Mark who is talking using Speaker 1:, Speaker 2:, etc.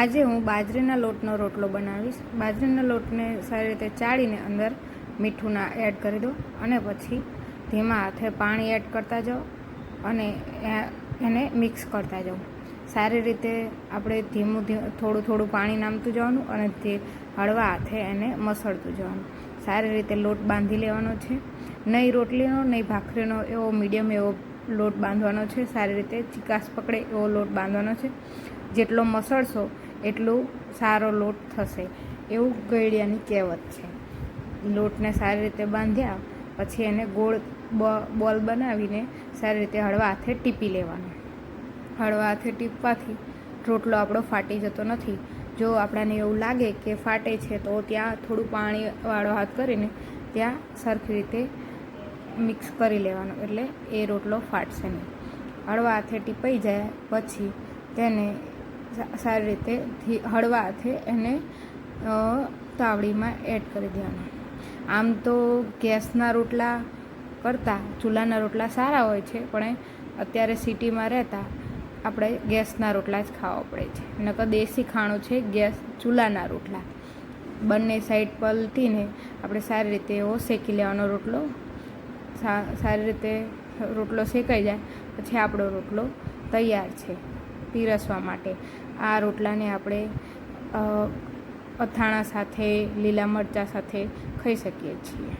Speaker 1: આજે હું બાજરીના લોટનો રોટલો બનાવીશ। બાજરીના લોટને સારી રીતે ચાળીને અંદર મીઠું એડ કરી દો અને પછી ધીમા હાથે પાણી એડ કરતા જાઓ અને એને મિક્સ કરતા જાઓ। સારી રીતે આપણે ધીમું થોડું પાણી નાખતું જવાનું અને તે હળવા હાથે એને મસળતું જવાનું। સારી રીતે લોટ બાંધી લેવાનો છે, નહીં રોટલીનો નહીં ભાખરીનો, એવો મીડિયમ એવો લોટ બાંધવાનો છે। સારી રીતે ચીકાશ પકડે એવો લોટ બાંધવાનો છે। જેટલો મસળશો એટલું સારો લોટ થશે એવું ગળ્યાની કહેવત છે। લોટને સારી રીતે બાંધ્યા પછી એને ગોળ બોલ બનાવીને સારી રીતે હળવા હાથે ટીપી લેવાનો। હળવા હાથે ટીપવાથી રોટલો આપણો ફાટી જતો નથી। જો આપણાને એવું લાગે કે ફાટે છે તો ત્યાં થોડું પાણીવાળો હાથ કરીને ત્યાં સરખી રીતે મિક્સ કરી લેવાનો, એટલે એ રોટલો ફાટશે નહીં। હળવા હાથે ટીપાઈ જાય પછી તેને સારી રીતે હળવા હાથે એને તાવડીમાં એડ કરી દેવાનું। આમ તો ગેસના રોટલા કરતાં ચૂલાના રોટલા સારા હોય છે, પણ અત્યારે સિટીમાં રહેતા આપણે ગેસના રોટલા જ ખાવા પડે છે। નકર દેશી ખાણું છે ગેસ ચૂલાના રોટલા। બંને સાઈડ પલટીને આપણે સારી રીતે એવો શેકી લેવાનો રોટલો। સારી રીતે રોટલો શેકાઈ જાય પછી આપણો રોટલો તૈયાર છે પીરસવા માટે। આ રોટલાને આપણે અથાણા સાથે, લીલા મરચાં સાથે ખાઈ શકીએ છીએ।